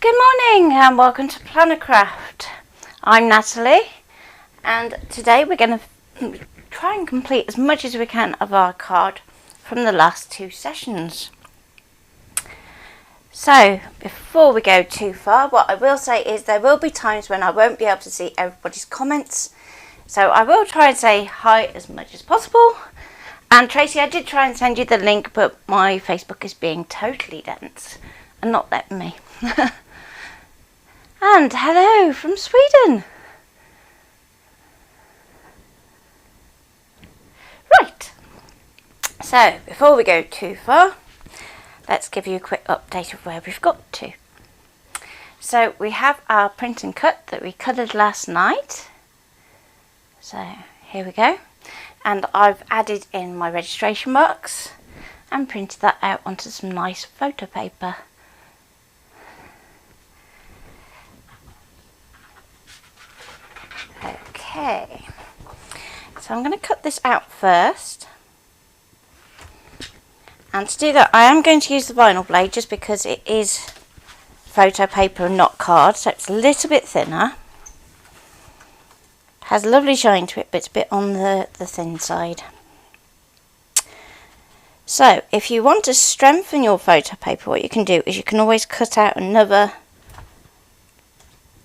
Good morning and welcome to Plannercraft. I'm Natalie and today we're going to try and complete as much as we can of our card from the last two sessions. So before we go too far, what I will say is there will be times when I won't be able to see everybody's comments, so I will try and say hi as much as possible. And Tracy, I did try and send you the link, but my Facebook is being totally dense and not letting me. And hello from Sweden. Right, so before we go too far, let's give you a quick update of where we've got to. So we have our print and cut that we coloured last night. So here we go. And I've added in my registration marks and printed that out onto some nice photo paper. Okay, so I'm going to cut this out first, and to do that I am going to use the vinyl blade just because it is photo paper and not card, so it's a little bit thinner. Has a lovely shine to it, but it's a bit on the thin side. So if you want to strengthen your photo paper, what you can do is you can always cut out another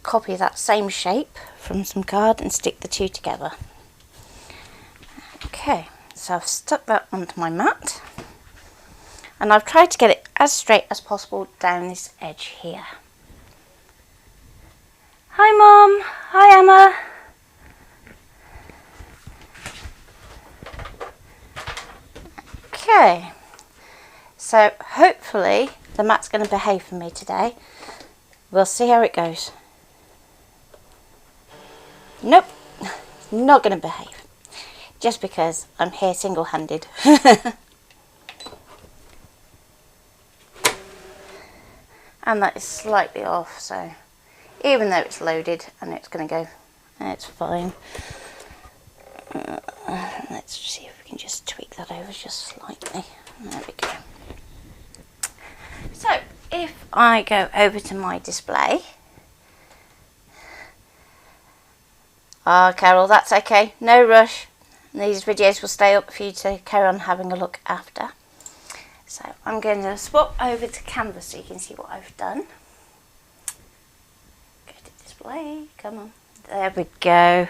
copy of that same shape from some card and stick the two together. Okay, so I've stuck that onto my mat and I've tried to get it as straight as possible down this edge here. Hi Mum, hi Emma. Okay, so hopefully the mat's going to behave for me today. We'll see how it goes. Nope, it's not going to behave, just because I'm here single-handed. And that is slightly off, so even though it's loaded and it's going to go, it's fine. Let's see if we can just tweak that over just slightly. There we go. So if I go over to my display, Carol, that's okay, no rush. These videos will stay up for you to carry on having a look after. So I'm going to swap over to Canvas so you can see what I've done. Go to display, come on, there we go.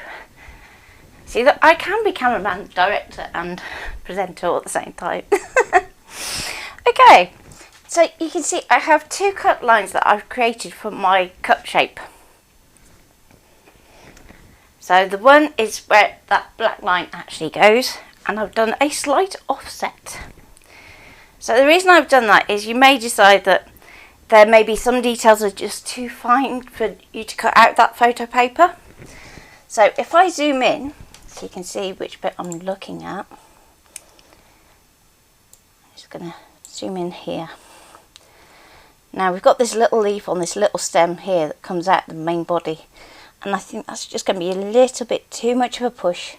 See that I can be cameraman, director and presenter all at the same time. Okay, so you can see I have two cut lines that I've created for my cup shape. So the one is where that black line actually goes, and I've done a slight offset. So the reason I've done that is you may decide that there may be some details that are just too fine for you to cut out that photo paper. So if I zoom in, so you can see which bit I'm looking at, I'm just going to zoom in here. Now we've got this little leaf on this little stem here that comes out the main body. And I think that's just going to be a little bit too much of a push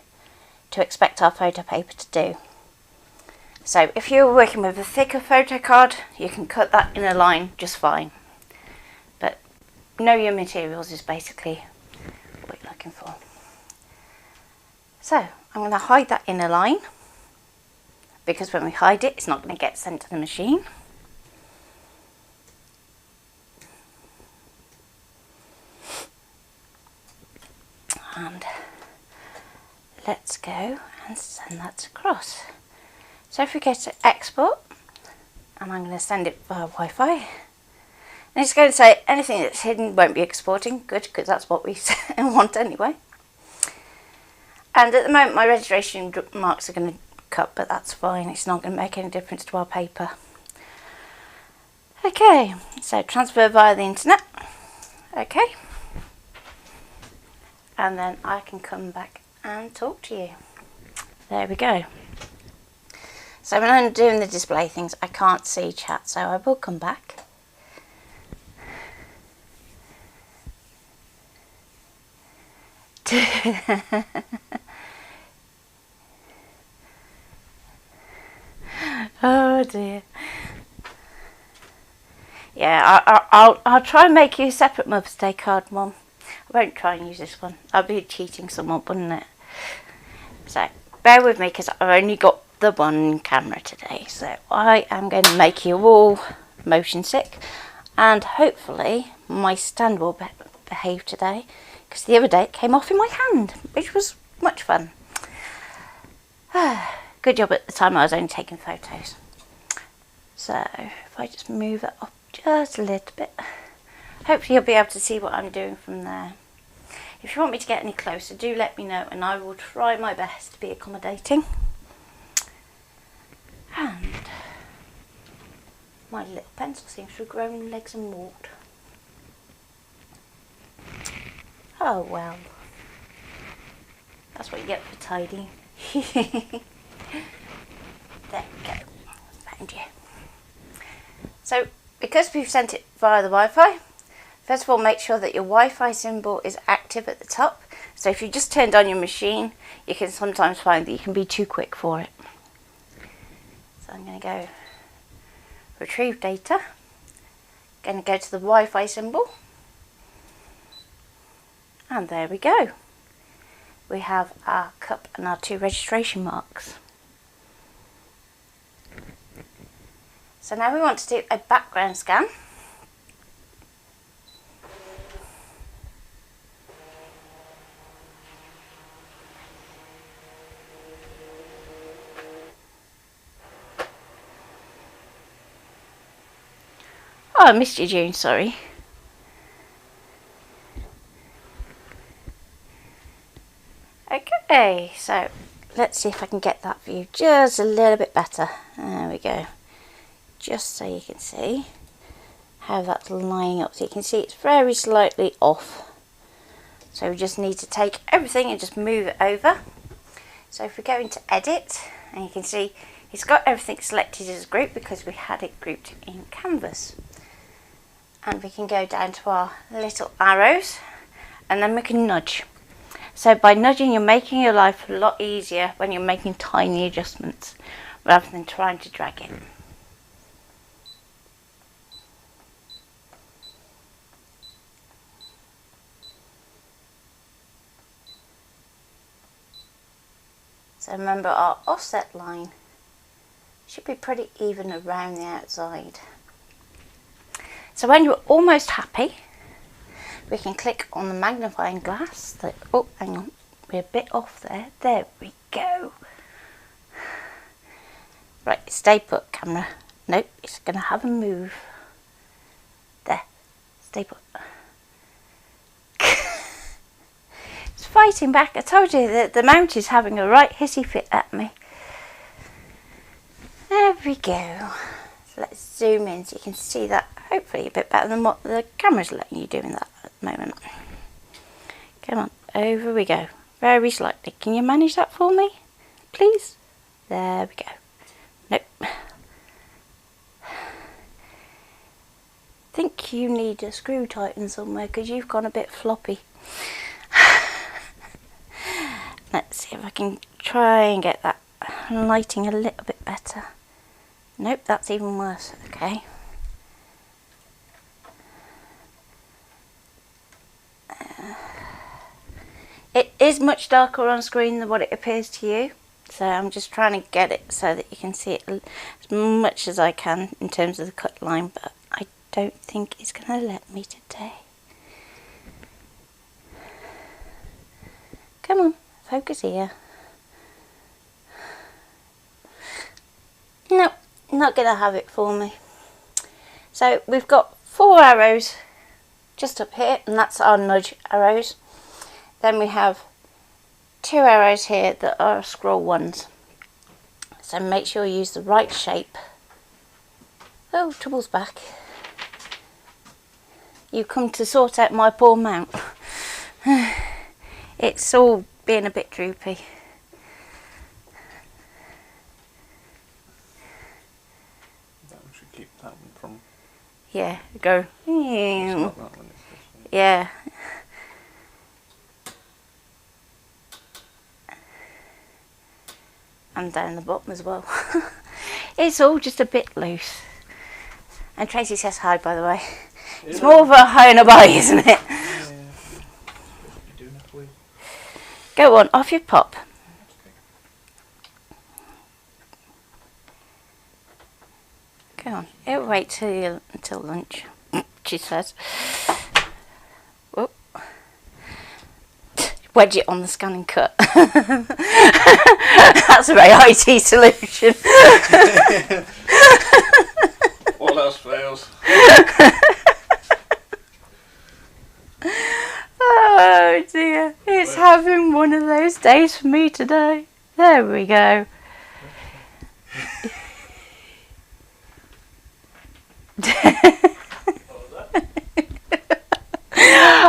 to expect our photo paper to do. So if you're working with a thicker photo card, you can cut that inner line just fine. But know your materials is basically what you're looking for. So I'm going to hide that inner line, because when we hide it, it's not going to get sent to the machine. And let's go and send that across. So if we go to export, and I'm going to send it via Wi-Fi, and it's going to say anything that's hidden won't be exporting. Good, because that's what we want anyway. And at the moment my registration marks are going to cut, but that's fine, it's not going to make any difference to our paper. Okay, so transfer via the internet. Okay. And then I can come back and talk to you. There we go. So when I'm doing the display things, I can't see chat, so I will come back. Oh dear. Yeah, I'll try and make you a separate Mother's Day card, Mum. I won't try and use this one. I'd be cheating someone, wouldn't it? So, bear with me because I've only got the one camera today. So, I am going to make you all motion sick. And hopefully, my stand will behave today. Because the other day, it came off in my hand, which was much fun. Good job at the time I was only taking photos. So, if I just move that up just a little bit, hopefully you'll be able to see what I'm doing from there. If you want me to get any closer, do let me know and I will try my best to be accommodating. And my little pencil seems to have grown legs and walked. Oh well, that's what you get for tidying. There we go, found you. So, because we've sent it via the Wi-Fi, first of all make sure that your Wi-Fi symbol is active at the top. So if you just turned on your machine, you can sometimes find that you can be too quick for it. So I'm going to go retrieve data, going to go to the Wi-Fi symbol, and there we go. We have our cup and our 2 registration marks. So now we want to do a background scan. Oh, I missed you, June, sorry. Okay, so let's see if I can get that view just a little bit better. There we go. Just so you can see how that's lining up. So you can see it's very slightly off. So we just need to take everything and just move it over. So if we go into edit, and you can see it's got everything selected as a group because we had it grouped in canvas. And we can go down to our little arrows and then we can nudge. So by nudging, you're making your life a lot easier when you're making tiny adjustments rather than trying to drag it. So remember, our offset line should be pretty even around the outside. So when you're almost happy, we can click on the magnifying glass. Oh, hang on, we're a bit off there. There we go. Right, stay put, camera. Nope, it's going to have a move. There, stay put. It's fighting back. I told you that the mount is having a right hissy fit at me. There we go. So let's zoom in so you can see that hopefully a bit better than what the camera's letting you do in that at the moment. Come on, over we go. Very slightly. Can you manage that for me, please? There we go. Nope. Think you need a screw tighten somewhere because you've gone a bit floppy. Let's see if I can try and get that lighting a little bit better. Nope, that's even worse. Okay. It is much darker on screen than what it appears to you. So I'm just trying to get it so that you can see it as much as I can in terms of the cut line, but I don't think it's going to let me today. Come on, focus here. No, not going to have it for me. So we've got 4 arrows just up here, and that's our nudge arrows. Then we have 2 arrows here that are scroll ones. So make sure you use the right shape. Oh, trouble's back. You come to sort out my poor mount. It's all being a bit droopy. That we should keep that one from. Yeah, go. It's not that one, it's this one. Yeah. And down the bottom as well. It's all just a bit loose. And Tracy says hi, by the way. It's more of a hi and a bye, isn't it? Yeah. You do enough with. Go on, off you pop. Go on, it'll wait until lunch, she says. Whoop. Wedge it on the ScanNCut. That's a very IT solution. All else fails. Oh dear, it's having one of those days for me today. There we go.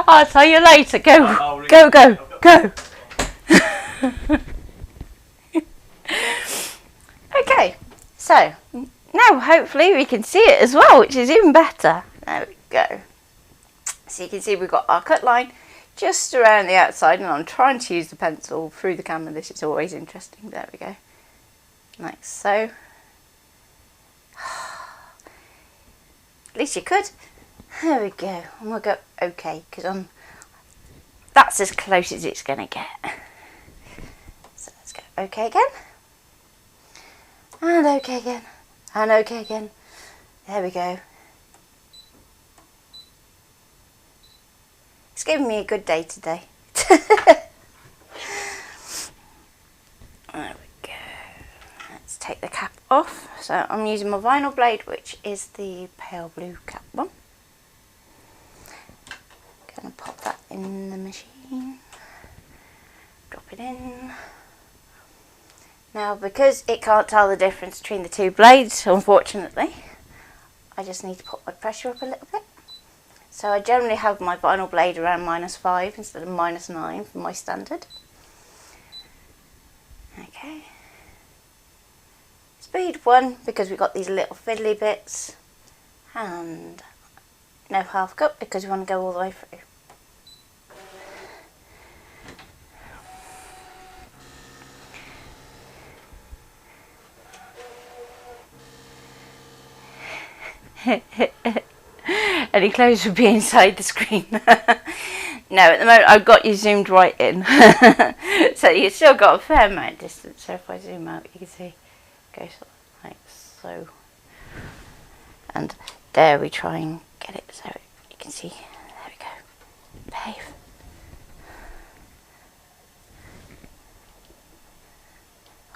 I'll tell you later. Go, go, go, go. Okay, so now hopefully we can see it as well, which is even better. There we go. So you can see we've got our cut line just around the outside, and I'm trying to use the pencil through the camera. This is always interesting. There we go. Like so. At least you could. There we go. And we'll go okay, because that's as close as it's going to get. So let's go okay again. And okay again. And okay again. There we go. It's giving me a good day today. There we go. Let's take the cap off. So I'm using my vinyl blade, which is the pale blue cap one. Gonna pop that in the machine. Drop it in. Now, because it can't tell the difference between the two blades, unfortunately, I just need to put my pressure up a little bit. So I generally have my vinyl blade around -5 instead of -9 for my standard. Okay. Speed 1 because we've got these little fiddly bits, and no half cut because we want to go all the way through. Any clothes would be inside the screen. No, at the moment I've got you zoomed right in. So you've still got a fair amount of distance. So if I zoom out, you can see it goes like so. And there we try and get it so you can see. There we go. Behave.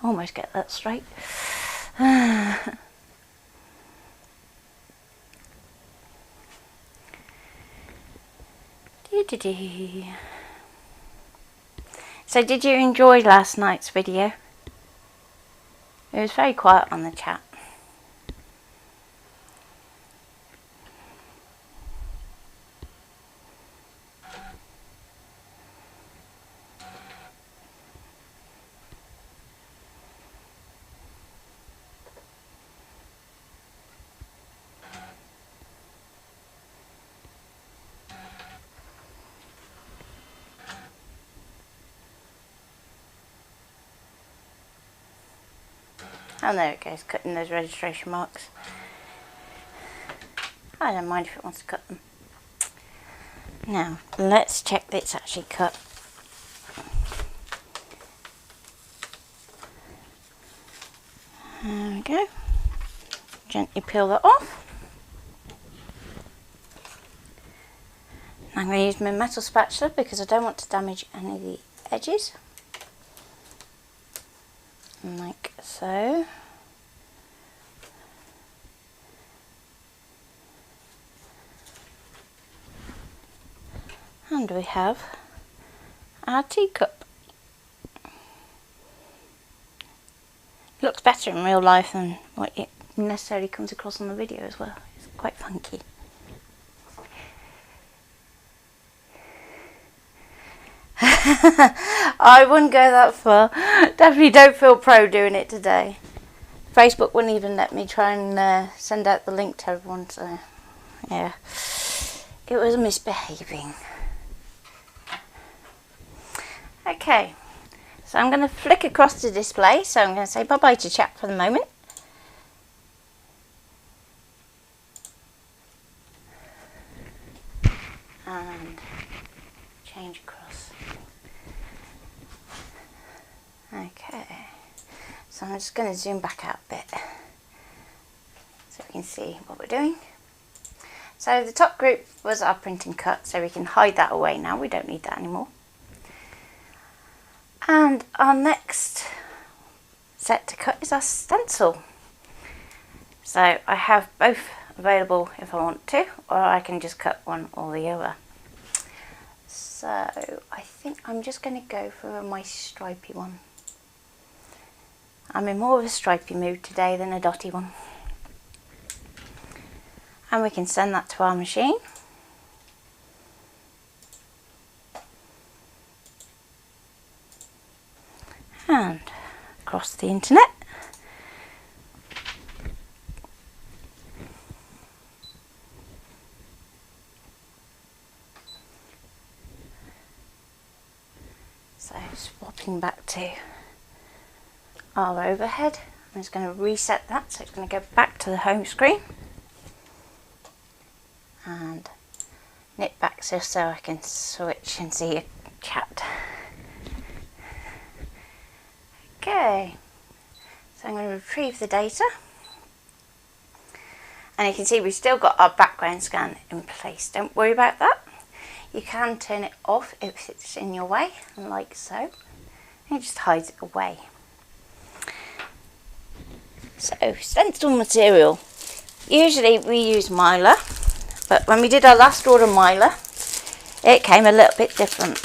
Almost get that straight. So did you enjoy last night's video? It was very quiet on the chat. Oh, there it goes, cutting those registration marks. I don't mind if it wants to cut them. Now, let's check that it's actually cut. There we go. Gently peel that off. I'm going to use my metal spatula because I don't want to damage any of the edges. Like so. And we have our teacup. Looks better in real life than what it necessarily comes across on the video as well. It's quite funky. I wouldn't go that far. Definitely don't feel pro doing it today. Facebook wouldn't even let me try and send out the link to everyone, so yeah, it was misbehaving. Okay, so I'm going to flick across the display, so I'm going to say bye bye to chat for the moment. change across. Okay, so I'm just going to zoom back out a bit so we can see what we're doing. So the top group was our print and cut, so we can hide that away now, we don't need that anymore. And our next set to cut is our stencil. So I have both available if I want to, or I can just cut one or the other. So I think I'm just going to go for my stripy one. I'm in more of a stripy mood today than a dotty one. And we can send that to our machine. And across the internet. So swapping back to our overhead, I'm just going to reset that so it's going to go back to the home screen and knit back so I can switch and see a chat. Okay, so I'm going to retrieve the data, and you can see we've still got our background scan in place. Don't worry about that. You can turn it off if it's in your way, like so. It just hides it away. So, stencil material. Usually we use mylar, but when we did our last order mylar, it came a little bit different.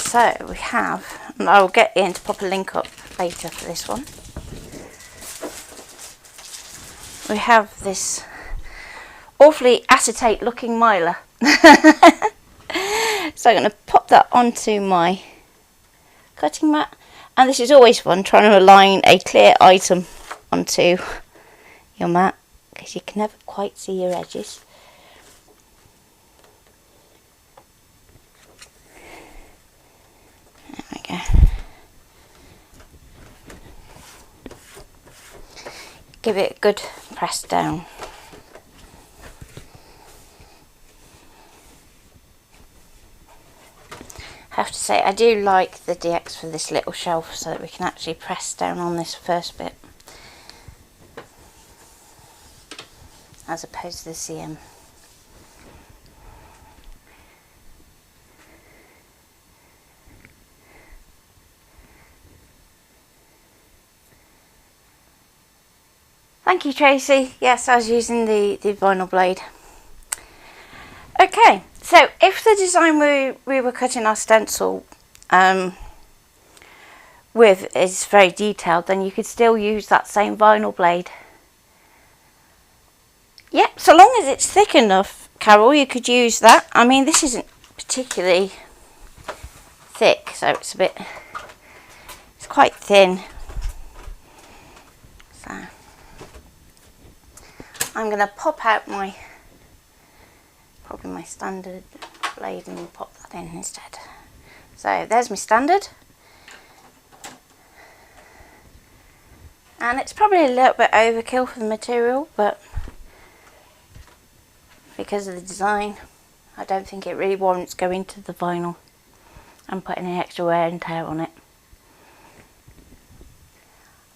So we have, and I'll get in to pop a link up later for this one. We have this awfully acetate looking mylar. So I'm going to pop that onto my cutting mat, and this is always fun, trying to align a clear item onto your mat because you can never quite see your edges. There we go. Give it a good press down. I have to say I do like the DX for this little shelf so that we can actually press down on this first bit as opposed to the CM. Thank you, Tracy. Yes, I was using the vinyl blade. Okay, so if the design we were cutting our stencil with is very detailed, then you could still use that same vinyl blade. Yep, so long as it's thick enough, Carol, you could use that. I mean, this isn't particularly thick, so it's quite thin. So I'm going to pop out probably my standard blade and pop that in instead. So there's my standard. And it's probably a little bit overkill for the material, but because of the design, I don't think it really warrants going to the vinyl and putting any extra wear and tear on it.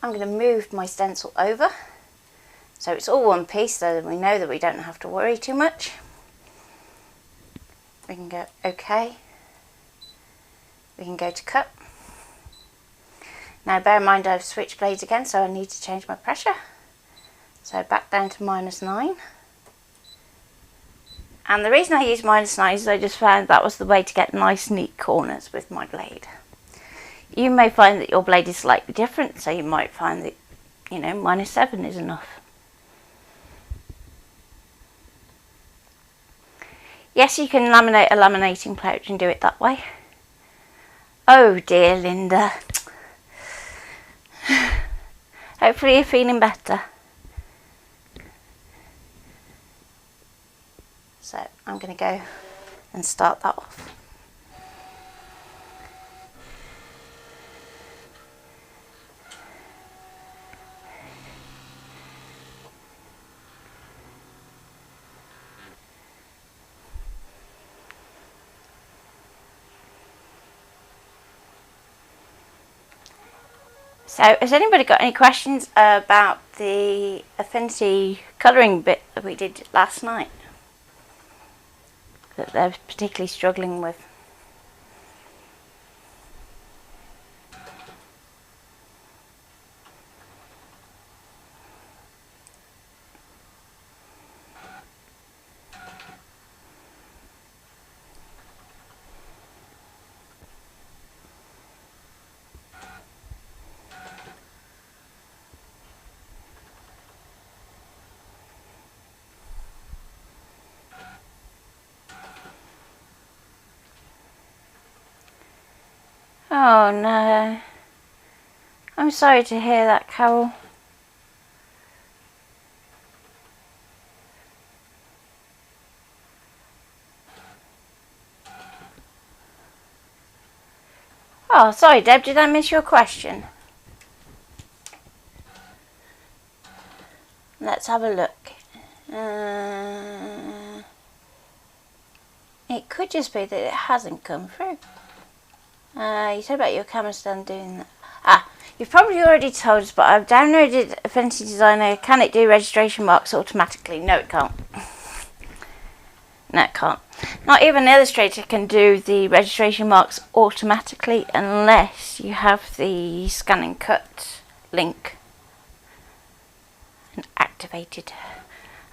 I'm going to move my stencil over so it's all one piece so that we know that we don't have to worry too much. We can go OK. We can go to cut. Now bear in mind I've switched blades again, so I need to change my pressure. So back down to -9. And the reason I use -9 is I just found that was the way to get nice neat corners with my blade. You may find that your blade is slightly different, so you might find that, you know, -7 is enough. Yes, you can laminate a laminating pouch and do it that way. Oh dear, Linda. Hopefully you're feeling better. So I'm going to go and start that off. So, has anybody got any questions about the affinity colouring bit that we did last night that they're particularly struggling with? Oh no, I'm sorry to hear that, Carol. Oh, sorry Deb, did I miss your question? Let's have a look. It could just be that it hasn't come through. You said about your camera stand doing that. You've probably already told us, but I've downloaded Affinity Designer. Can it do registration marks automatically? No, it can't. No, it can't. Not even Illustrator can do the registration marks automatically unless you have the ScanNCut link activated.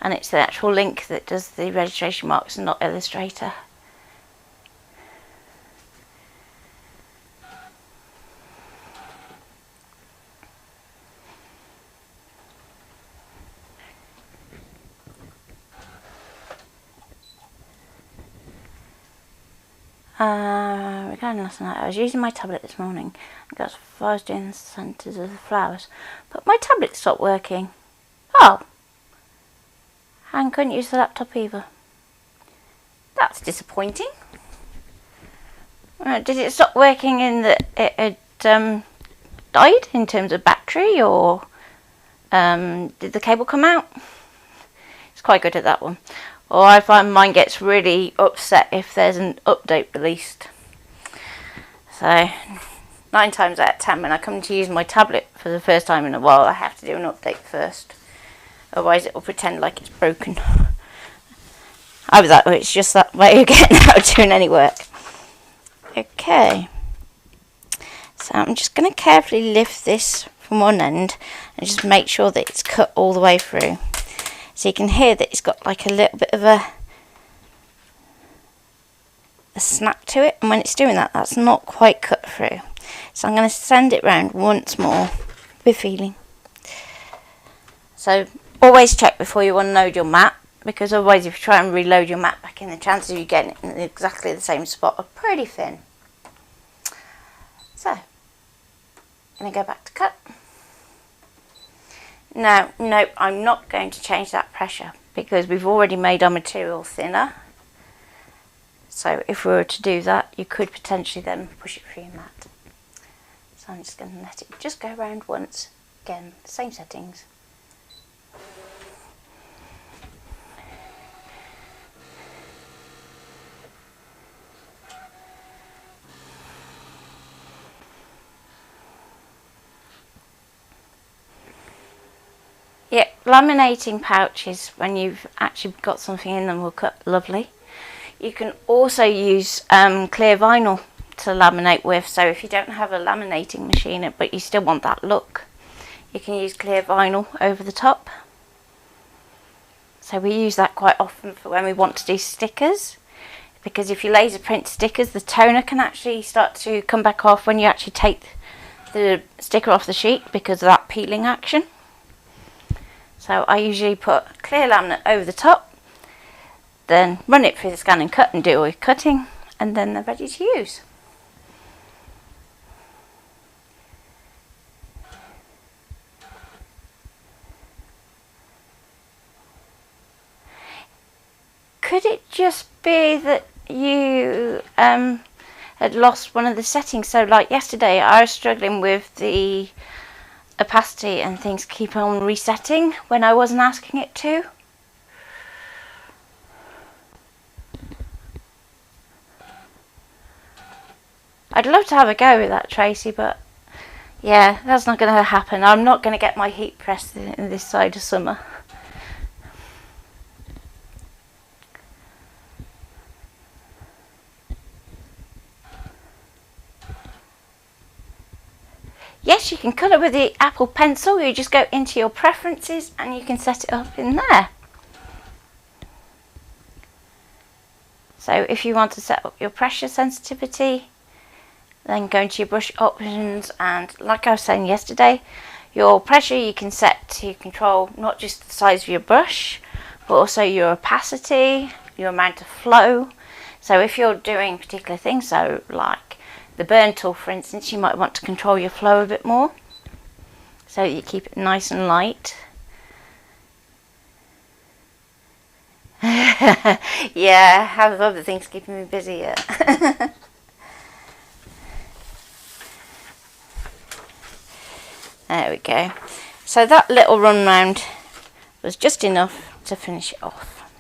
And it's the actual link that does the registration marks and not Illustrator. Regarding last night, I was using my tablet this morning. That's why I was doing the centres of the flowers. But my tablet stopped working. Oh. And couldn't use the laptop either. That's disappointing. Did it stop working in that it had died in terms of battery, or did the cable come out? It's quite good at that one. Or I find mine gets really upset if there's an update released. So 9 times out of 10 when I come to use my tablet for the first time in a while, I have to do an update first. Otherwise it will pretend like it's broken. Either that or it's just that way of getting out of doing any work. Okay. So I'm just going to carefully lift this from one end and just make sure that it's cut all the way through. So you can hear that it's got like a little bit of a snap to it, and when it's doing that, that's not quite cut through. So I'm going to send it round once more with feeling. So always check before you unload your mat, because otherwise if you try and reload your mat back in, the chances of you getting it in exactly the same spot are pretty thin. So I'm going to go back to cut. Now, no, I'm not going to change that pressure because we've already made our material thinner. So if we were to do that, you could potentially then push it through your mat. So I'm just going to let it just go around once. Again, same settings. Yeah, laminating pouches when you've actually got something in them will cut lovely. You can also use clear vinyl to laminate with, so if you don't have a laminating machine but you still want that look, you can use clear vinyl over the top. So we use that quite often for when we want to do stickers, because if you laser print stickers, the toner can actually start to come back off when you actually take the sticker off the sheet because of that peeling action. So I usually put clear laminate over the top, then run it through the ScanNCut and do all your cutting, and then they're ready to use. Could it just be that you had lost one of the settings? So like yesterday I was struggling with the opacity and things keep on resetting when I wasn't asking it to. I'd love to have a go with that, Tracy, but Yeah, that's not going to happen. I'm not going to get my heat press in this side of summer. Yes, you can colour with the Apple Pencil. You just go into your preferences and you can set it up in there. So if you want to set up your pressure sensitivity, then go into your brush options, and like I was saying yesterday, your pressure you can set to control not just the size of your brush, but also your opacity, your amount of flow. So if you're doing particular things, so like the burn tool for instance, you might want to control your flow a bit more so that you keep it nice and light. Yeah, I have other things keeping me busy yet. There we go. So that little run round was just enough to finish it off.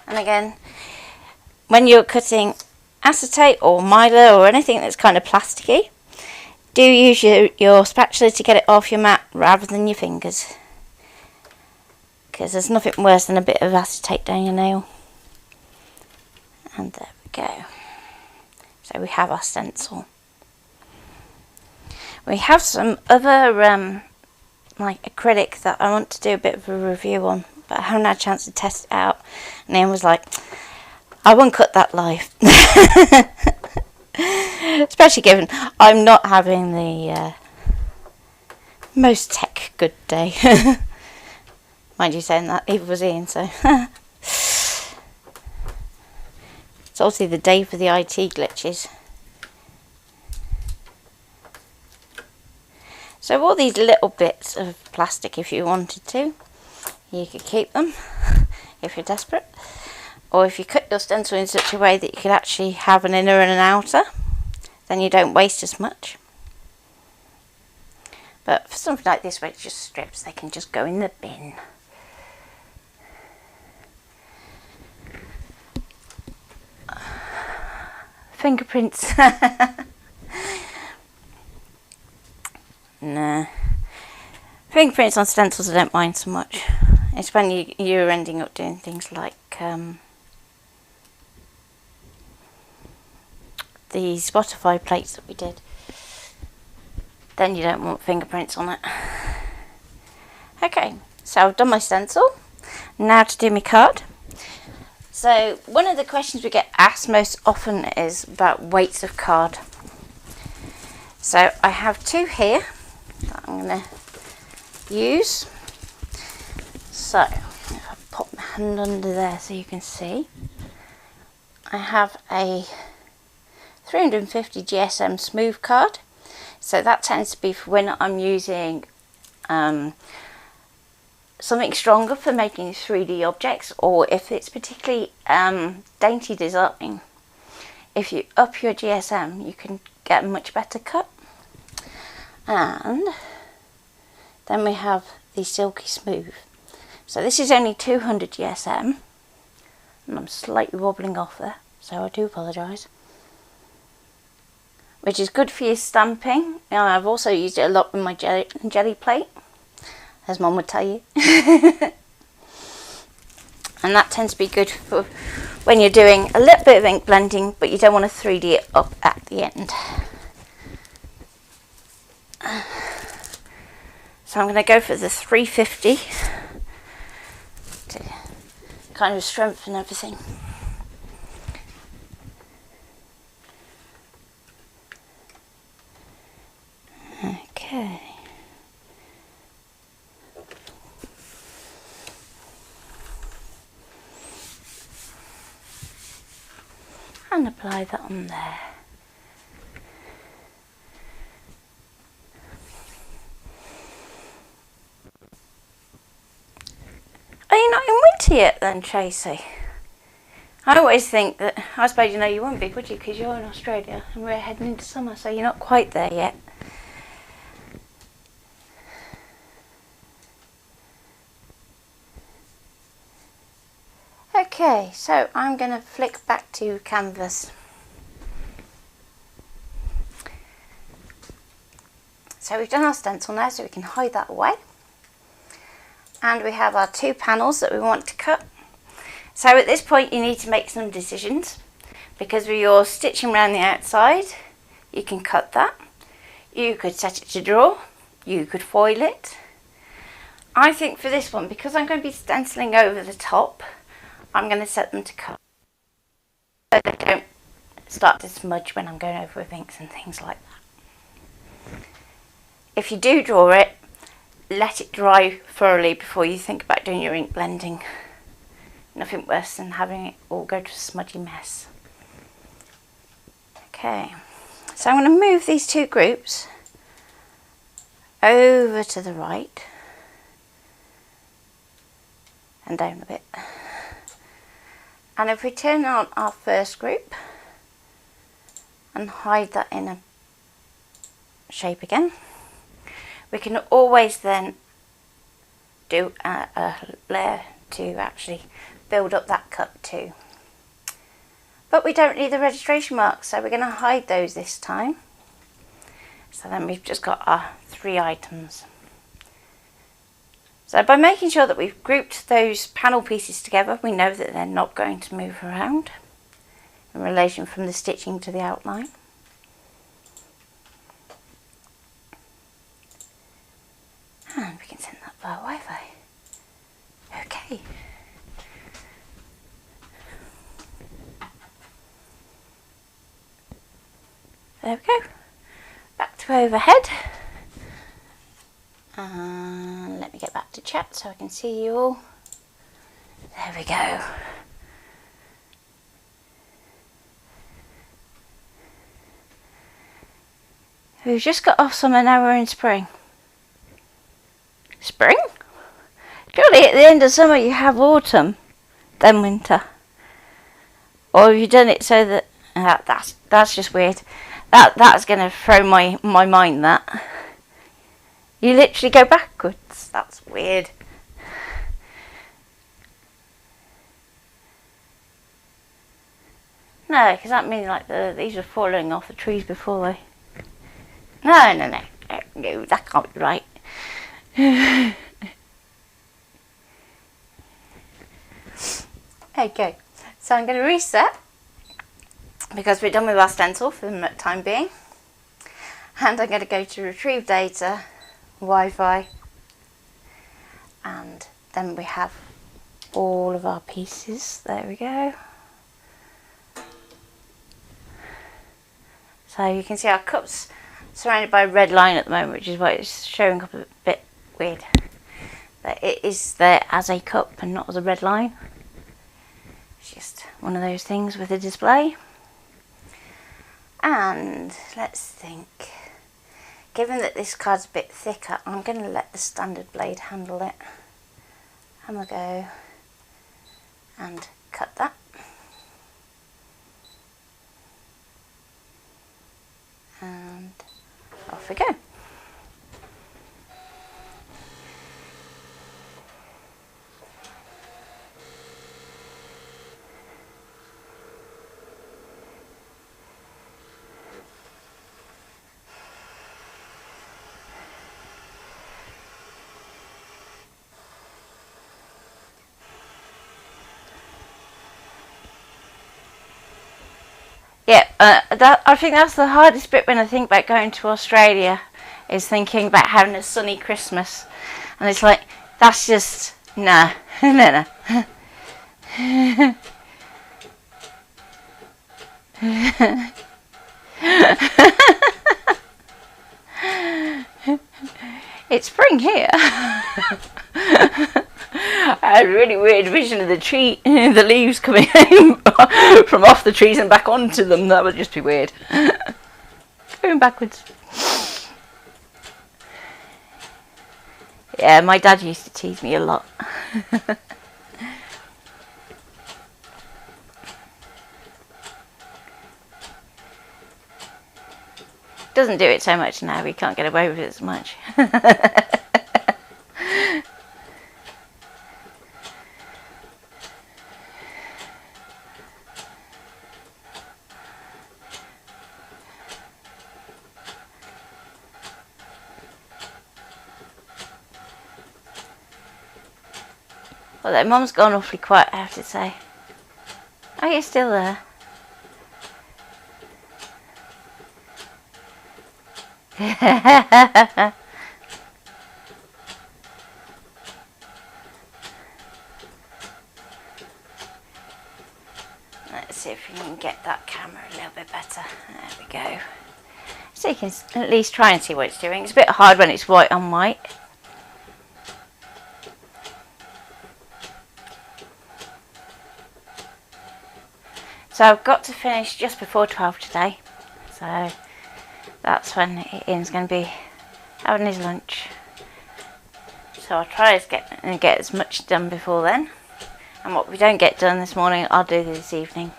And again, when you're cutting acetate or mylar or anything that's kind of plasticky, do use your spatula to get it off your mat rather than your fingers, because there's nothing worse than a bit of acetate down your nail. And there we go. So we have our stencil. We have some other like acrylic that I want to do a bit of a review on, but I haven't had a chance to test it out. And Ian was like, I won't cut that live. Especially given I'm not having the most tech good day. Mind you saying that, either was Ian, so. It's obviously the day for the IT glitches. So all these little bits of plastic, if you wanted to, you could keep them if you're desperate. Or if you cut your stencil in such a way that you could actually have an inner and an outer, then you don't waste as much. But for something like this where it's just strips, they can just go in the bin. Fingerprints. Nah. Fingerprints on stencils I don't mind so much. It's when you're ending up doing things like the Spotify plates that we did. Then you don't want fingerprints on it. Okay, so I've done my stencil. Now to do my card. So one of the questions we get asked most often is about weights of card. So I have two here that I'm going to use. So if I pop my hand under there so you can see, I have a 350 GSM smooth card. So that tends to be for when I'm using something stronger for making 3D objects, or if it's particularly dainty design. If you up your GSM, you can get a much better cut. And then we have the silky smooth. So this is only 200 GSM, and I'm slightly wobbling off there, so I do apologise. Which is good for your stamping. I've also used it a lot with my jelly plate, as Mum would tell you. And that tends to be good for when you're doing a little bit of ink blending, but you don't want to 3D it up at the end. So I'm going to go for the 350 to kind of strengthen everything. Okay. And apply that on there. Are you not in winter yet then, Tracy? I always think that, I suppose you won't be, would you? Because you're in Australia and we're heading into summer, so you're not quite there yet. Okay, so I'm going to flick back to canvas. so we've done our stencil now, so we can hide that away. And we have our 2 panels that we want to cut. So at this point you need to make some decisions, because with your stitching around the outside, you can cut that. You could set it to draw, you could foil it. I think for this one, because I'm going to be stenciling over the top, I'm going to set them to cut, so they don't start to smudge when I'm going over with inks and things like that. If you do draw it, let it dry thoroughly before you think about doing your ink blending. Nothing worse than having it all go to a smudgy mess. Okay, so I'm going to move these 2 groups over to the right and down a bit. And if we turn on our first group and hide that in a shape again, we can always then do a layer to actually build up that cut too. But we don't need the registration marks, so we're going to hide those this time. So then we've just got our 3 items. So by making sure that we've grouped those panel pieces together, we know that they're not going to move around in relation from the stitching to the outline. And we can send that via Wi-Fi. Okay. There we go. Back to overhead. And let me get back to chat so I can see you all. There we go. We've just got off summer, now we're in spring. Spring? Surely at the end of summer you have autumn, then winter. Or have you done it so that... that's just weird. That's going to throw my mind, that. You literally go backwards. That's weird. No, because that means like these are falling off the trees before they... No, that can't be right. Okay, so I'm going to reset, because we're done with our stencil for the time being, and I'm going to go to retrieve data, Wi-Fi, and then we have all of our pieces. There we go. So you can see our cup's surrounded by a red line at the moment, which is why it's showing up a bit weird. But it is there as a cup and not as a red line. It's just one of those things with a display. And let's think. Given that this card's a bit thicker, I'm going to let the standard blade handle it. And we'll go and cut that. And off we go. Yeah, I think that's the hardest bit when I think about going to Australia, is thinking about having a sunny Christmas. And it's like, that's just, nah, no. It's spring here. I had a really weird vision of the tree, the leaves coming from off the trees and back onto them. That would just be weird. Going backwards. Yeah, my dad used to tease me a lot. Doesn't do it so much now, we can't get away with it as much. Although Mum's gone awfully quiet, I have to say. Oh, you're still there. Let's see if we can get that camera a little bit better. There we go. So you can at least try and see what it's doing. It's a bit hard when it's white on white. So I've got to finish just before 12 today. So that's when Ian's going to be having his lunch. So I'll try to get as much done before then. And what we don't get done this morning, I'll do this evening.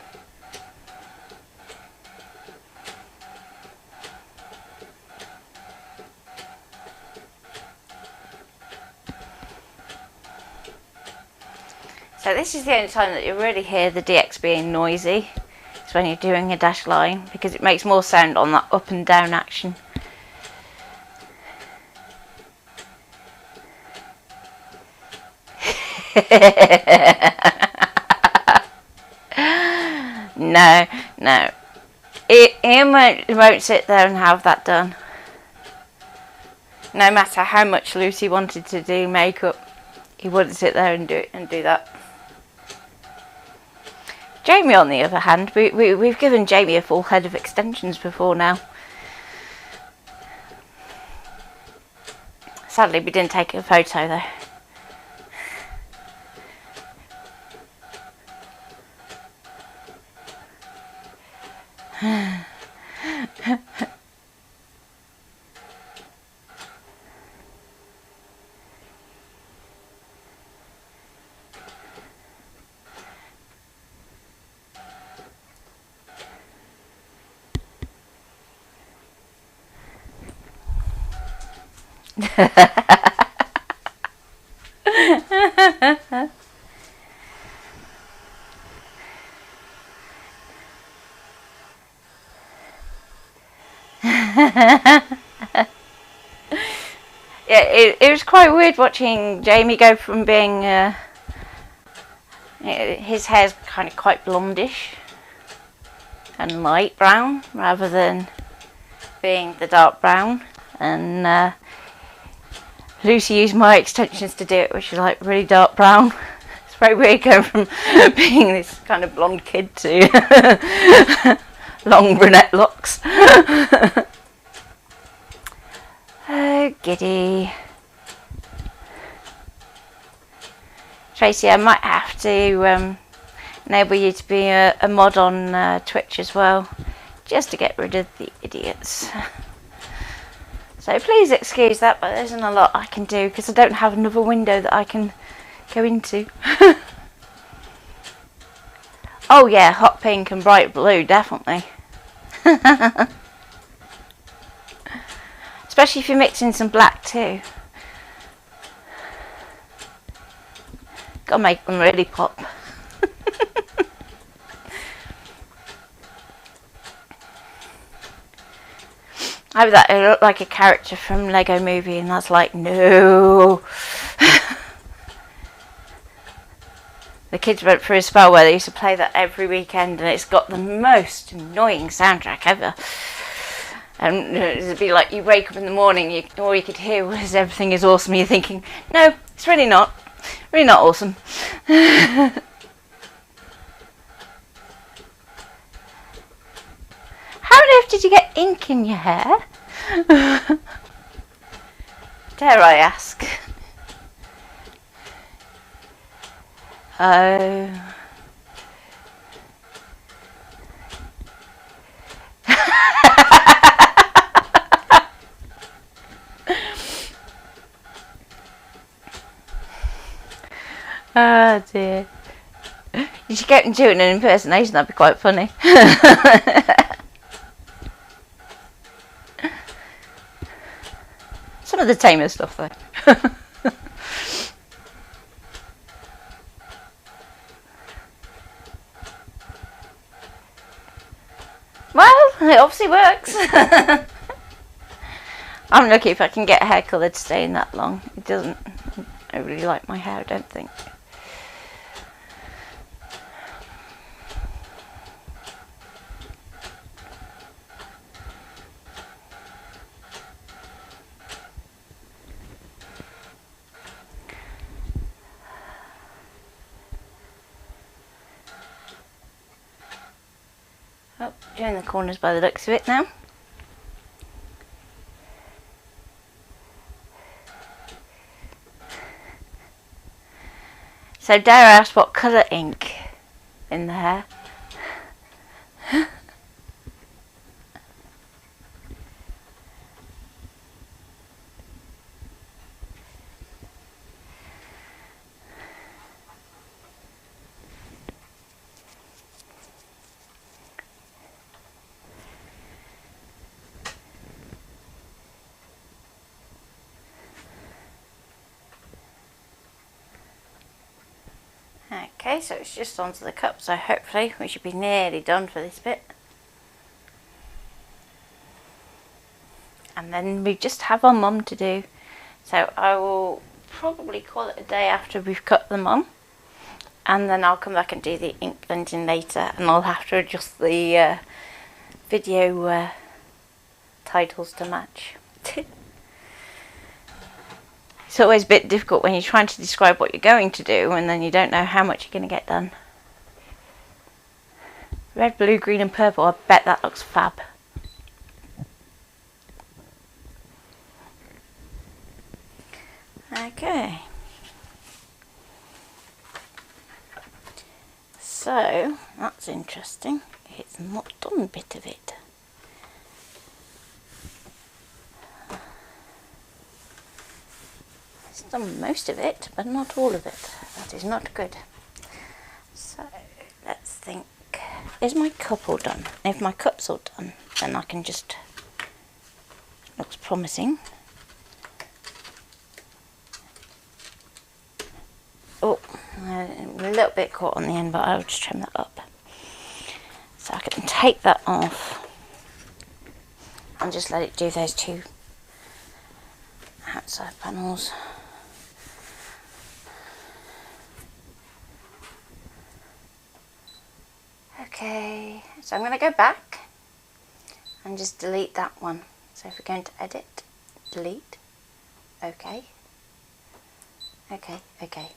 So this is the only time that you really hear the DX being noisy. It's when you're doing a dash line, because it makes more sound on that up and down action. No. Ian won't sit there and have that done. No matter how much Lucy wanted to do makeup, he wouldn't sit there and do that. Jamie, on the other hand, we've given Jamie a full head of extensions before now. Sadly, we didn't take a photo though. Yeah, it was quite weird watching Jamie go from being his hair's kind of quite blondish and light brown rather than being the dark brown, and Lucy used my extensions to do it, which is like really dark brown. It's very weird going from being this kind of blonde kid to long brunette locks. Oh, giddy. Tracy, I might have to enable you to be a mod on Twitch as well, just to get rid of the idiots. So please excuse that, but there isn't a lot I can do because I don't have another window that I can go into. Oh yeah, hot pink and bright blue, definitely. Especially if you're mixing some black too. Gotta make them really pop. I was like, it looked like a character from Lego Movie, and that's like, no. The kids went through a spell where they used to play that every weekend, and it's got the most annoying soundtrack ever. And it'd be like you wake up in the morning, all you could hear was "Everything is awesome." You're thinking, no, it's really not awesome. How on earth did you get ink in your hair? Dare I ask? Oh. Oh dear. You should get him doing an impersonation, that'd be quite funny. Some of the tamer stuff though. Well, it obviously works. I'm lucky if I can get a hair colour to stay in that long. It doesn't. I really like my hair, I don't think. Oh, doing the corners by the looks of it now. So Dara asked what colour ink in the hair. Okay, so it's just onto the cup, so hopefully we should be nearly done for this bit. And then we just have our mum to do. So I will probably call it a day after we've cut them on. And then I'll come back and do the ink blending later, and I'll have to adjust the video titles to match. It's always a bit difficult when you're trying to describe what you're going to do and then you don't know how much you're going to get done. Red, blue, green and purple, I bet that looks fab. Okay. So, that's interesting. It's not done a bit of it. It's done most of it, but not all of it. That is not good. So, let's think. Is my cup all done? If my cup's all done, then I can just... Looks promising. Oh, a little bit caught on the end, but I'll just trim that up. So I can take that off and just let it do those two outside panels. Okay, so I'm going to go back and just delete that one. So if we're going to edit, delete, okay, okay, okay.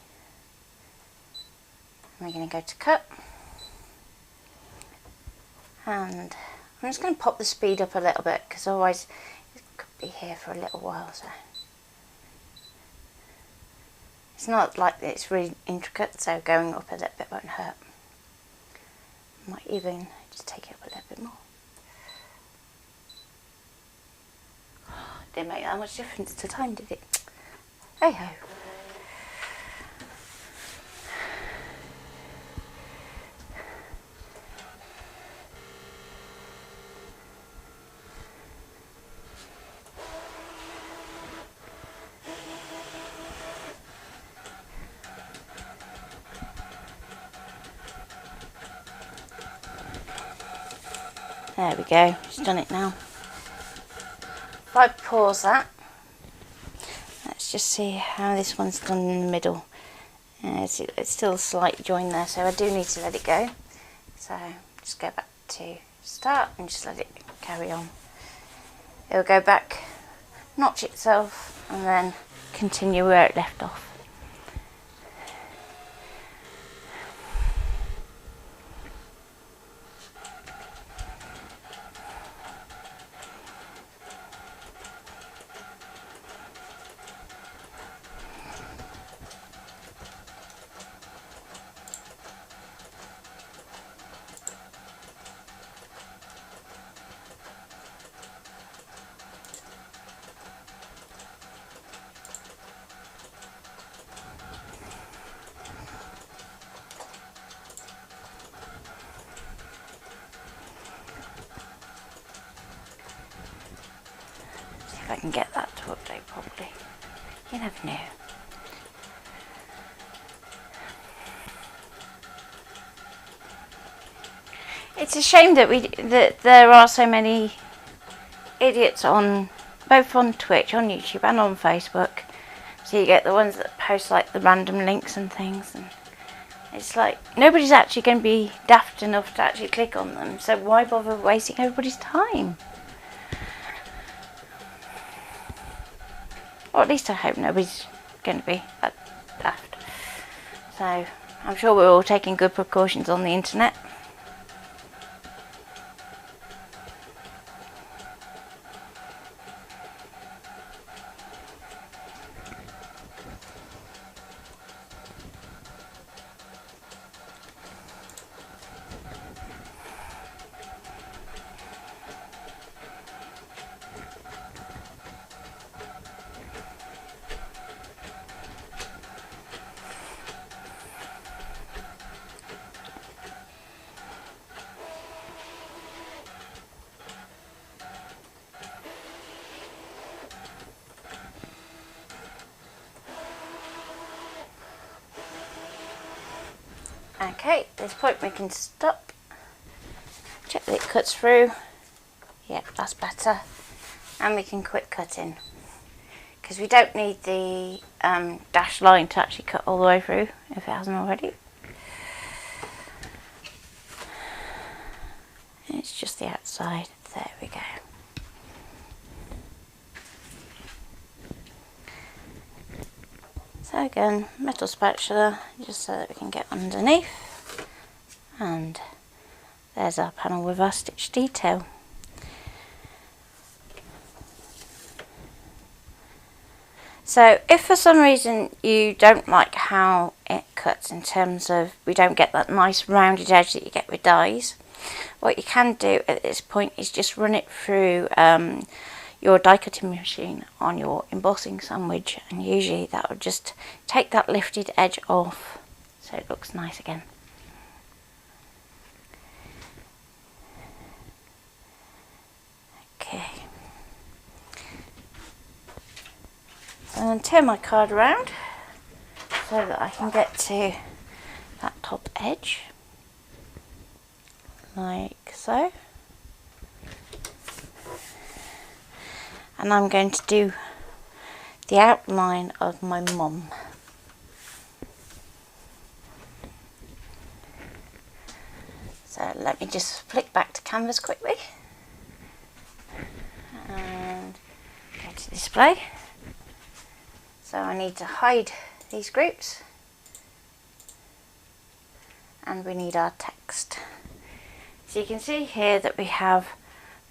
We're going to go to cut, and I'm just going to pop the speed up a little bit because otherwise it could be here for a little while. So it's not like it's really intricate, so going up a little bit won't hurt. Might even just take it up a little bit more. Didn't make that much difference to time, did it? Hey ho. There we go, she's done it now. If I pause that, let's just see how this one's done in the middle. It's still a slight join there, so I do need to let it go. So just go back to start and just let it carry on. It'll go back, notch itself, and then continue where it left off. If I can get that to update properly. You never know. It's a shame that there are so many idiots on both on Twitch, on YouTube and on Facebook. So you get the ones that post like the random links and things, and it's like nobody's actually going to be daft enough to actually click on them, so why bother wasting everybody's time? Or at least I hope nobody's going to be that daft. So I'm sure we're all taking good precautions on the internet. Okay, at this point we can stop, check that it cuts through. Yep, that's better. And we can quit cutting, because we don't need the dashed line to actually cut all the way through if it hasn't already. It's just the outside. There we go. So again, metal spatula, just so that we can get underneath. And there's our panel with our stitch detail. So if for some reason you don't like how it cuts, in terms of we don't get that nice rounded edge that you get with dies, what you can do at this point is just run it through your die cutting machine on your embossing sandwich, and usually that will just take that lifted edge off so it looks nice again. Okay, so I'm going to turn my card around so that I can get to that top edge, like so. And I'm going to do the outline of my mum. So let me just flick back to canvas quickly and go to display. So I need to hide these groups, and we need our text. So you can see here that we have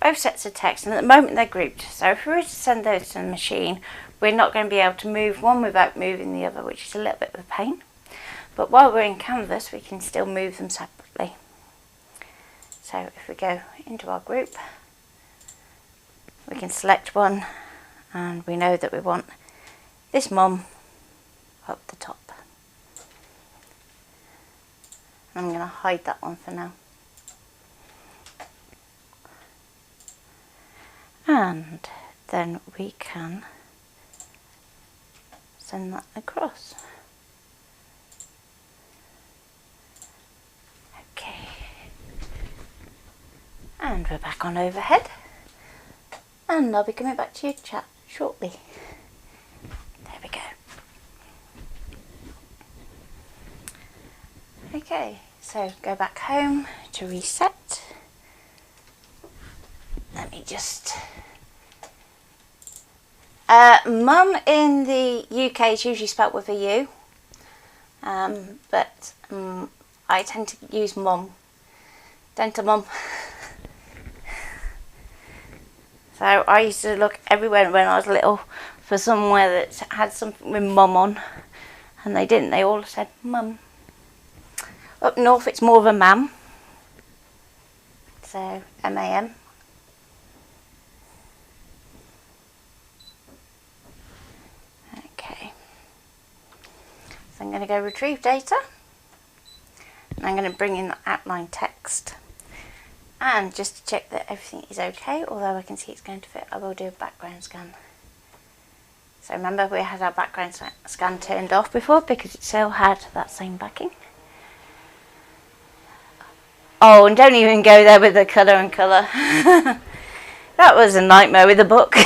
both sets of text, and at the moment they're grouped. So if we were to send those to the machine, we're not going to be able to move one without moving the other, which is a little bit of a pain. But while we're in canvas, we can still move them separately. So if we go into our group, we can select one, and we know that we want this mum up the top. I'm going to hide that one for now. And then we can send that across. Okay, and we're back on overhead, and I'll be coming back to your chat shortly. There we go. Okay, so go back home to reset. Let me just... mum in the UK is usually spelt with a U, but I tend to use mum, dental mum. So I used to look everywhere when I was little for somewhere that had something with mum on, and they didn't, they all said mum. Up north it's more of a mam, so M-A-M. I'm going to go retrieve data, and I'm going to bring in the outline text, and just to check that everything is okay, although I can see it's going to fit, I will do a background scan. So remember, we had our background scan turned off before because it still had that same backing. Oh, and don't even go there with the colour and colour. That was a nightmare with the book.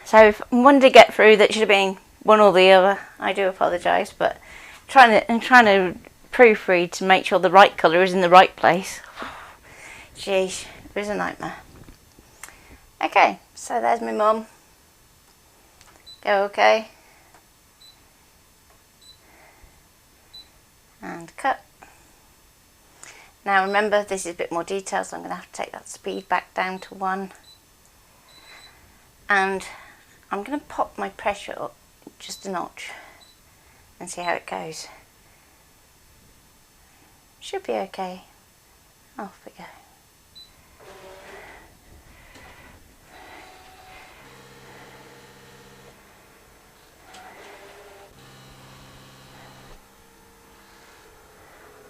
So if one did get through that should have been one or the other, I do apologise, but trying to proofread to make sure the right colour is in the right place. Jeez, it was a nightmare. Okay, so there's my mum. Go OK. And cut. Now remember, this is a bit more detail, so I'm going to have to take that speed back down to 1. And I'm going to pop my pressure up just a notch and see how it goes. Should be okay. Off we go.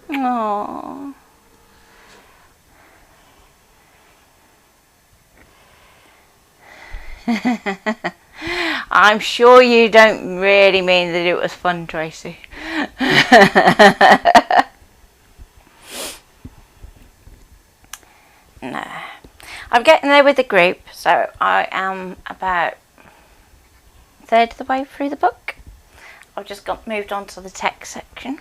Aww. I'm sure you don't really mean that it was fun, Tracy. No. I'm getting there with the group, so I am about a third of the way through the book. I've just moved on to the text section,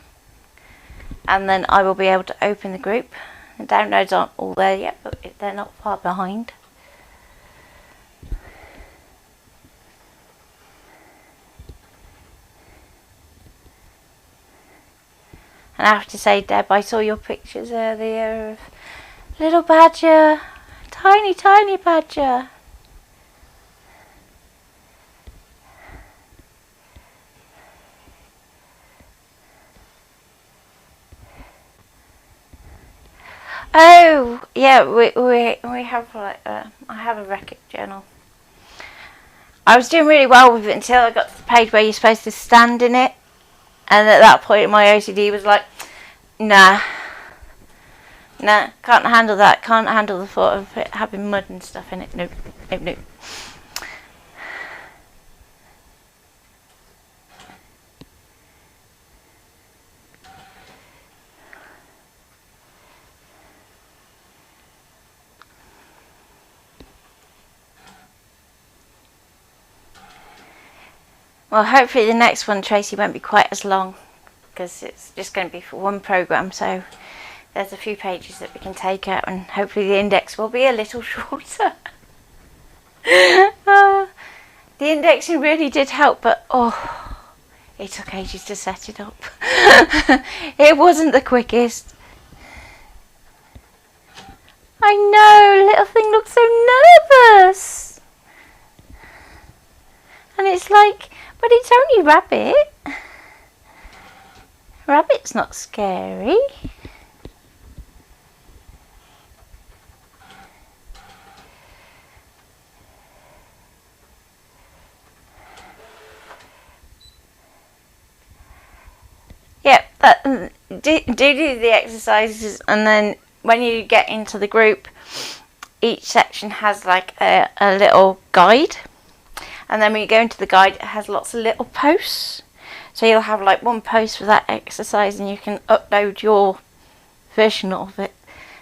and then I will be able to open the group. The downloads aren't all there yet, but they're not far behind. And I have to say, Deb, I saw your pictures earlier of little badger, tiny, tiny badger. Oh, yeah, we have like I have a record journal. I was doing really well with it until I got to the page where you're supposed to stand in it, and at that point my OCD was like, nah, can't handle that, can't handle the thought of it having mud and stuff in it, nope. Well, hopefully the next one, Tracy, won't be quite as long, because it's just going to be for one programme, so there's a few pages that we can take out, and hopefully the index will be a little shorter. The indexing really did help, but it took ages to set it up. It wasn't the quickest. I know, little thing looks so nervous. And it's like, but it's only Rabbit. Rabbit's not scary. Yep, do the exercises, and then when you get into the group, each section has like a little guide. And then when you go into the guide, it has lots of little posts. So you'll have like one post for that exercise, and you can upload your version of it.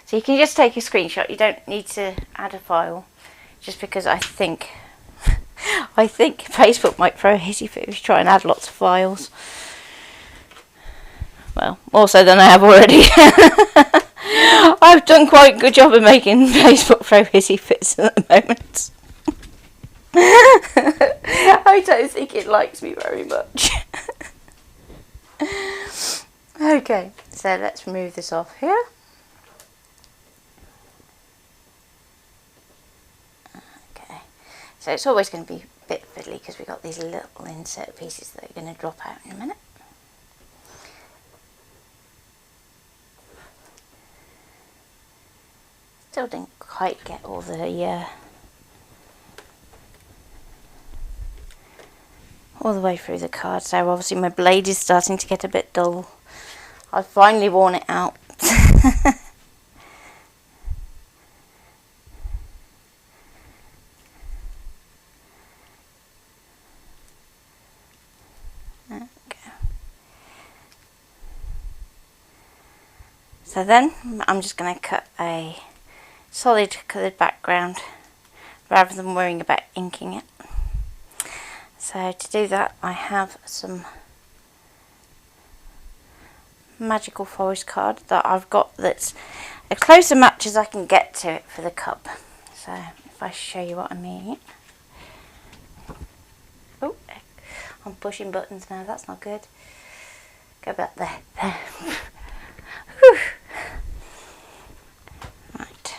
So you can just take a screenshot. You don't need to add a file. Just because I think Facebook might throw a hissy fit if you try and add lots of files. Well, more so than I have already. I've done quite a good job of making Facebook throw hissy fits at the moment. I don't think it likes me very much. Okay, so let's remove this off here. Okay, so it's always going to be a bit fiddly because we've got these little insert pieces that are going to drop out in a minute. Still didn't quite get all the way through the card, so obviously my blade is starting to get a bit dull. I've finally worn it out. Okay. So then I'm just going to cut a solid coloured background rather than worrying about inking it. So to do that, I have some magical forest card that I've got that's a closer match as I can get to it for the cup. So if I show you what I mean. Oh, I'm pushing buttons now, that's not good. Go back there. Whew. Right.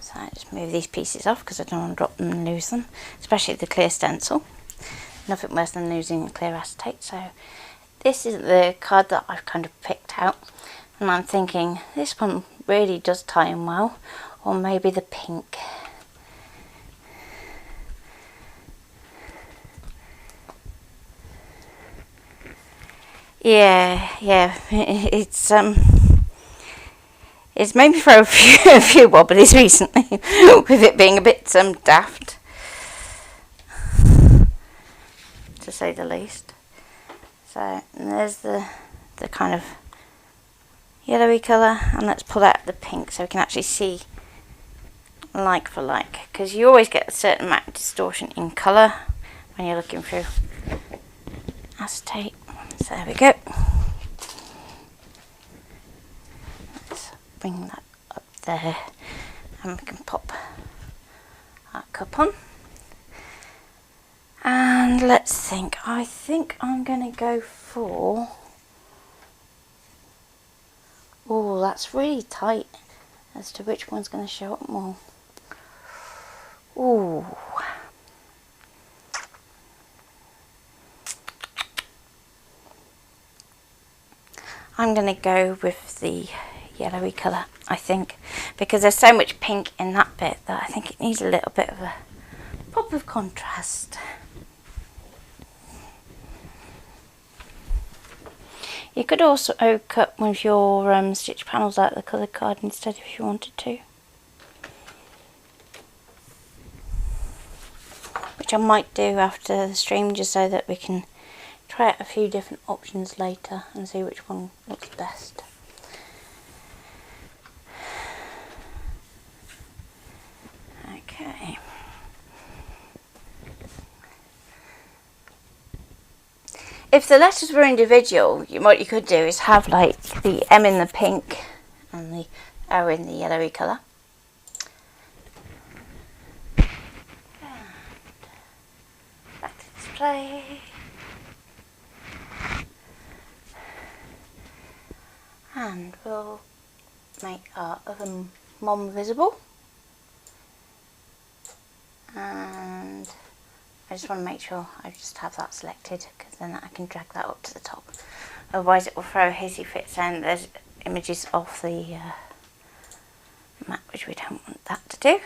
So I just move these pieces off because I don't want to drop them and lose them, especially the clear stencil. Nothing worse than losing clear acetate. So this is the card that I've kind of picked out, and I'm thinking this one really does tie in well, or maybe the pink. Yeah, it's It's made me throw a few wobblies recently with it being a bit daft, to say the least. So there's the kind of yellowy colour, and let's pull out the pink so we can actually see like for like, because you always get a certain amount of distortion in colour when you're looking through acetate. So there we go. Let's bring that up there and we can pop our cup on. And let's think. I think I'm going to go for... Oh, that's really tight as to which one's going to show up more. Ooh. I'm going to go with the yellowy colour, I think, because there's so much pink in that bit that I think it needs a little bit of a pop of contrast. You could also cut one of your stitch panels out of the coloured card instead if you wanted to, which I might do after the stream, just so that we can try out a few different options later and see which one looks best. Okay. If the letters were individual, what you could do is have like the M in the pink and the O in the yellowy colour. Back to display. And we'll make our other mom visible. And I just want to make sure I just have that selected, because then I can drag that up to the top. Otherwise it will throw hissy fits and there's images off the map, which we don't want that to do.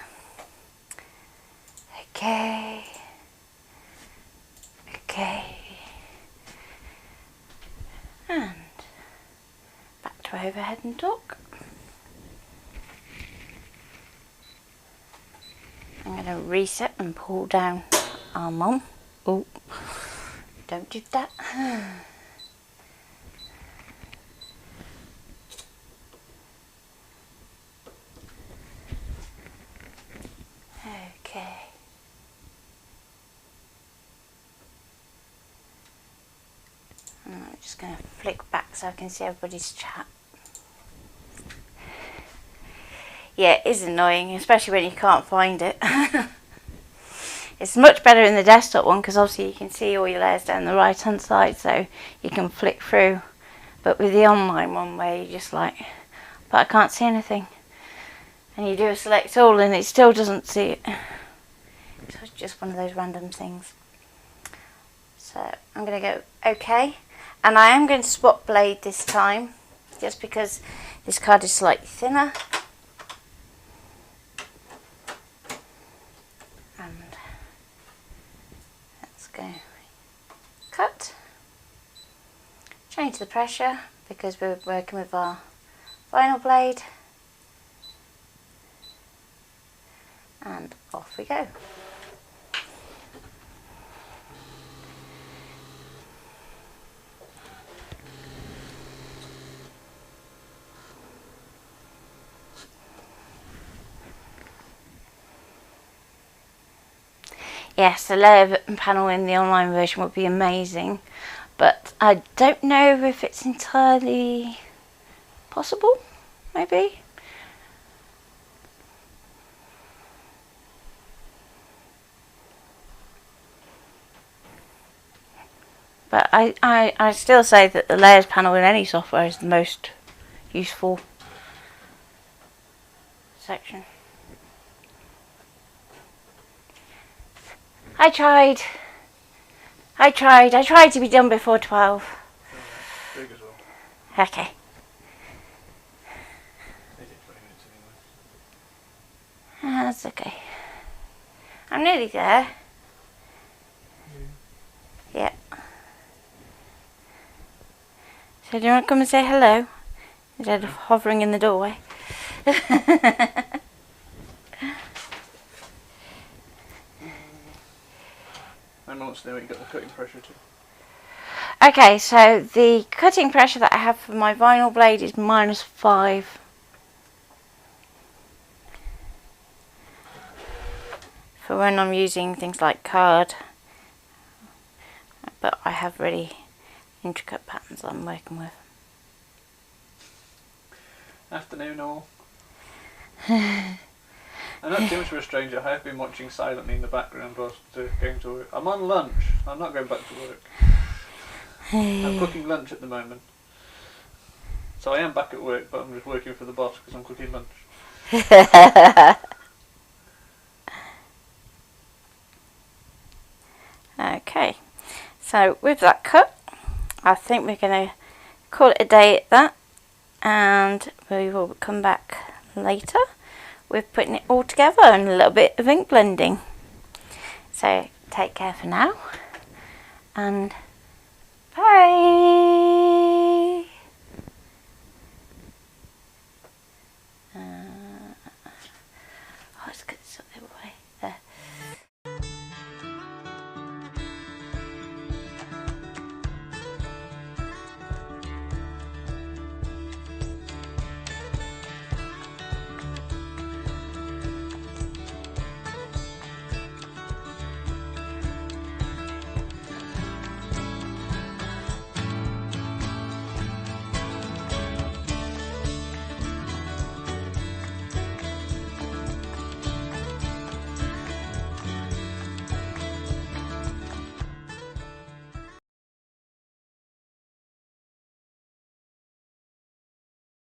Okay. Okay. And back to overhead and talk. I'm going to reset and pull down our mom. Oh, don't do that. Okay. And I'm just going to flick back so I can see everybody's chat. Yeah, it is annoying, especially when you can't find it. It's much better in the desktop one, because obviously you can see all your layers down the right hand side, so you can flick through. But with the online one, where you just like, but I can't see anything, and you do a select all and it still doesn't see it. So it's just one of those random things. So I'm going to go OK, and I am going to spot blade this time, just because this card is slightly thinner. Go cut, change the pressure because we're working with our vinyl blade, and off we go. Yes, the layer panel in the online version would be amazing, but I don't know if it's entirely possible, maybe. But I still say that the layers panel in any software is the most useful section. I tried to be done before 12. Big as well. Okay. That's okay. I'm nearly there. Yeah. So do you want to come and say hello instead of hovering in the doorway? And honestly, what you got the cutting pressure to. Okay, so the cutting pressure that I have for my vinyl blade is -5. For when I'm using things like card. But I have really intricate patterns I'm working with. Afternoon all. I'm not too much of a stranger. I have been watching silently in the background whilst going to work. I'm on lunch. I'm not going back to work. I'm cooking lunch at the moment. So I am back at work, but I'm just working for the boss because I'm cooking lunch. Okay, so with that cut, I think we're going to call it a day at that, and we will come back later with putting it all together and a little bit of ink blending. So take care for now, and bye.